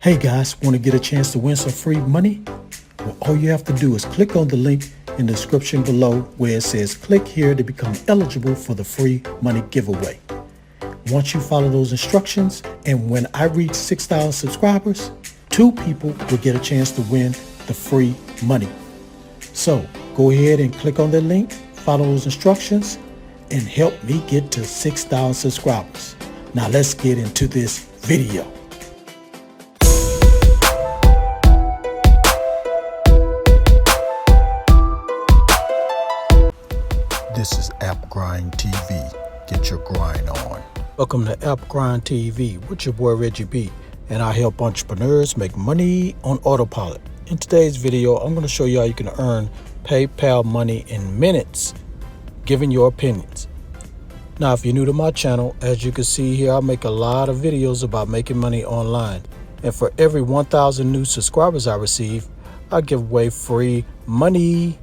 Hey guys, want to get a chance to win some free money? Well, all you have to do is click on the link in the description below where it says click here to become eligible for the free money giveaway. Once you follow those instructions, and when I reach 6,000 subscribers, 2 people will get a chance to win the free money. So go ahead and click on the link, follow those instructions, and help me get to 6,000 subscribers. Now let's get into this video. This is App Grind TV. Get your grind on. Welcome to App Grind TV with your boy Reggie B, and I help entrepreneurs make money on autopilot. In today's video, I'm going to show you how you can earn PayPal money in minutes, giving your opinions. Now, if you're new to my channel, as you can see here, I make a lot of videos about making money online. And for every 1,000 new subscribers I receive, I give away free money.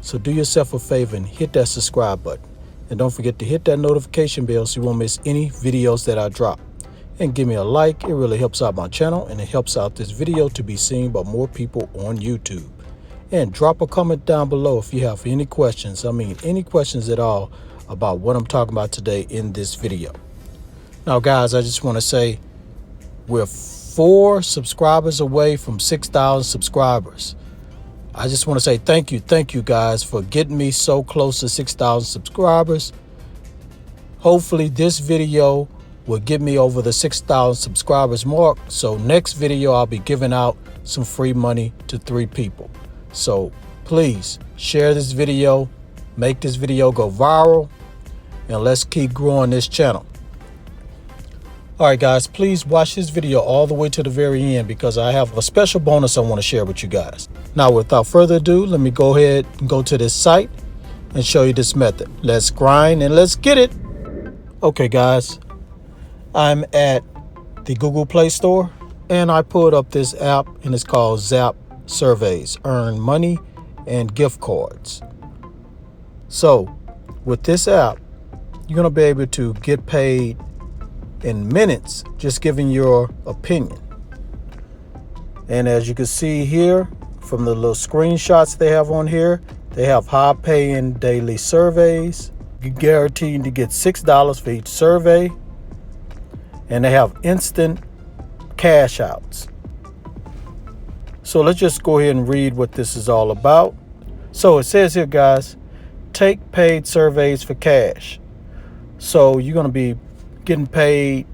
So do yourself a favor and hit that subscribe button. And don't forget to hit that notification bell so you won't miss any videos that I drop. And give me a like. It really helps out my channel and it helps out this video to be seen by more people on YouTube. And drop a comment down below if you have any questions. Any questions at all about what I'm talking about today in this video. Now, guys, I just want to say we're 4 subscribers away from 6,000 subscribers. I just want to say thank you guys for getting me so close to 6,000 subscribers. Hopefully this video will get me over the 6,000 subscribers mark. So next video, I'll be giving out some free money to 3 people. So please share this video, make this video go viral, and let's keep growing this channel. All right, guys, please watch this video all the way to the very end because I have a special bonus I want to share with you guys. Now, without further ado, let me go ahead and go to this site and show you this method. Let's grind and let's get it. Okay, guys, I'm at the Google Play Store and I pulled up this app and it's called Zap Surveys, Earn Money and Gift Cards. So with this app, you're going to be able to get paid in minutes just giving your opinion. And as you can see here from the little screenshots they have on here, they have high paying daily surveys. You're guaranteed to get $6 for each survey, and they have instant cash outs. So let's just go ahead and read what this is all about. So it says here, guys, take paid surveys for cash. So you're going to be getting paid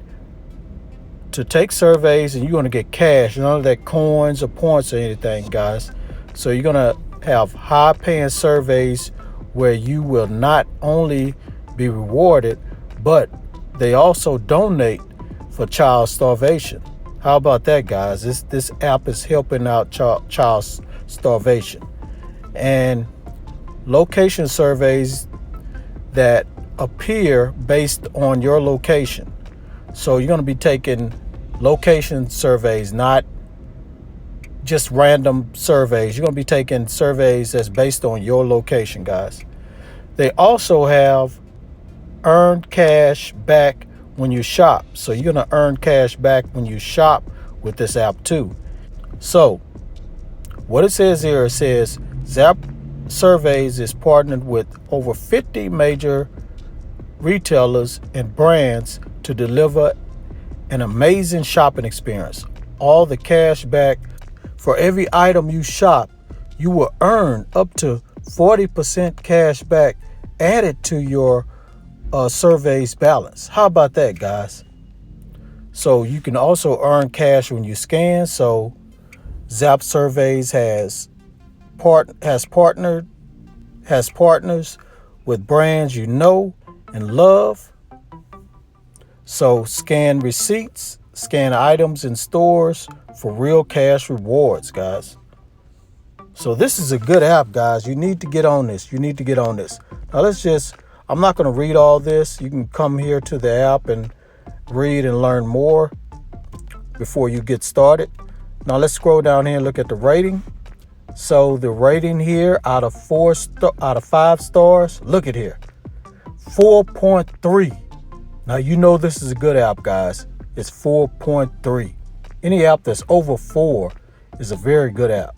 to take surveys and you're going to get cash, none of that coins or points or anything, guys. So you're going to have high paying surveys where you will not only be rewarded, but they also donate for child starvation. How about that, guys? This app is helping out child starvation. And location surveys that appear based on your location. So you're going to be taking location surveys, not just random surveys. You're going to be taking surveys that's based on your location, guys. They also have earned cash back when you shop. So you're going to earn cash back when you shop with this app too. So what it says here, it says Zap Surveys is partnered with over 50 major retailers and brands to deliver an amazing shopping experience. All the cash back for every item you shop, you will earn up to 40% cash back added to your survey's balance. How about that, guys? So you can also earn cash when you scan. So Zap Surveys has partners with brands you know and love. So scan receipts, scan items in stores for real cash rewards, guys. So this is a good app, guys. You need to get on this. Now I'm not going to read all this. You can come here to the app and read and learn more before you get started. Now let's scroll down here and look at the rating. So the rating here out of 5 stars, look at here. 4.3. Now, you know this is a good app, guys. It's 4.3. Any app that's over 4 is a very good app.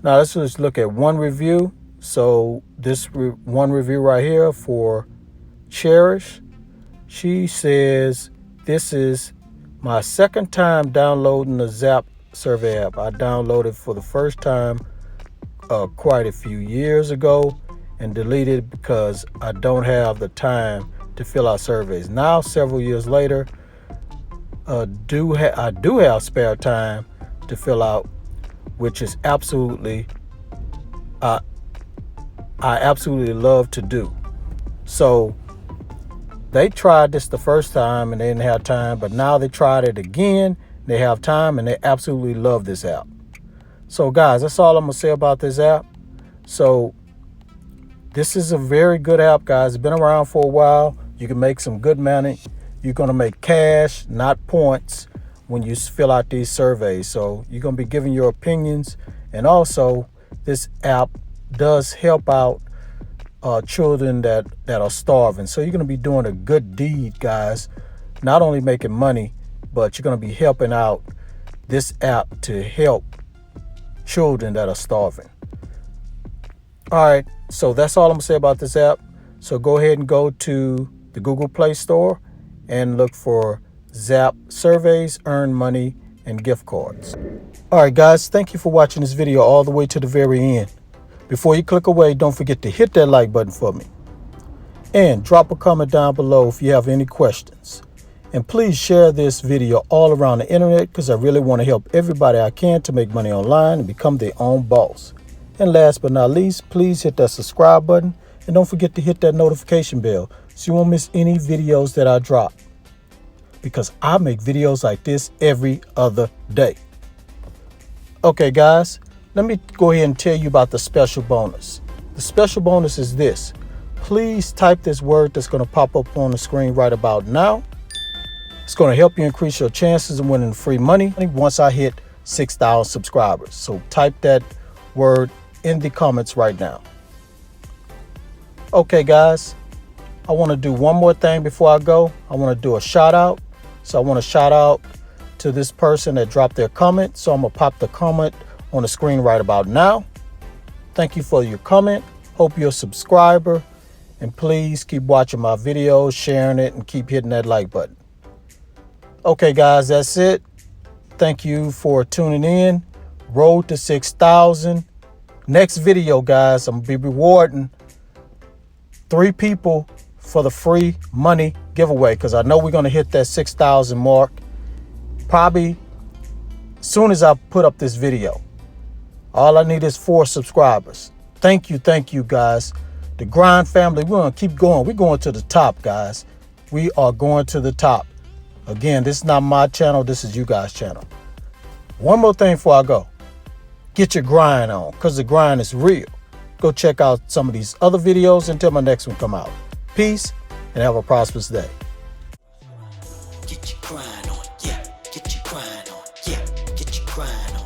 Now let's just look at one review. So this one review right here for Cherish, she says, this is my second time downloading the Zap survey app. I downloaded for the first time quite a few years ago and deleted it because I don't have the time to fill out surveys. Now, several years later, I do have spare time to fill out, which is absolutely, I absolutely love to do. So they tried this the first time and they didn't have time, but now they tried it again. They have time and they absolutely love this app. So guys, that's all I'm gonna say about this app. So this is a very good app, guys. It's been around for a while. You can make some good money. You're gonna make cash, not points, when you fill out these surveys. So you're gonna be giving your opinions, and also this app does help out children that are starving. So you're going to be doing a good deed, guys. Not only making money, but you're going to be helping out this app to help children that are starving. All right, so that's all I'm going to say about this app. So go ahead and go to the Google Play Store and look for Zap Surveys, Earn Money, and Gift Cards. All right, guys, thank you for watching this video all the way to the very end. Before you click away, don't forget to hit that like button for me. And drop a comment down below if you have any questions. And please share this video all around the internet, because I really want to help everybody I can to make money online and become their own boss. And last but not least, please hit that subscribe button. And don't forget to hit that notification bell so you won't miss any videos that I drop, because I make videos like this every other day. Okay, guys. Let me go ahead and tell you about the special bonus. The special bonus is this. Please type this word that's going to pop up on the screen right about now. It's going to help you increase your chances of winning free money once I hit 6,000 subscribers. So type that word in the comments right now. Okay, guys, I want to do one more thing before I go. I want to do a shout out. So I want to shout out to this person that dropped their comment. So I'm going to pop the comment on the screen right about now. Thank you for your comment. Hope you're a subscriber, and please keep watching my videos, sharing it, and keep hitting that like button. Okay, guys, that's it. Thank you for tuning in. Road to 6,000. Next video, guys, I'm gonna be rewarding 3 people for the free money giveaway, because I know we're gonna hit that 6,000 mark probably soon as I put up this video. All I need is 4 subscribers. Thank you, guys. The Grind family, we're going to keep going. We're going to the top, guys. We are going to the top. Again, this is not my channel. This is you guys' channel. One more thing before I go. Get your grind on, because the grind is real. Go check out some of these other videos until my next one come out. Peace, and have a prosperous day. Get your grind on, yeah. Get your grind on, yeah. Get your grind on.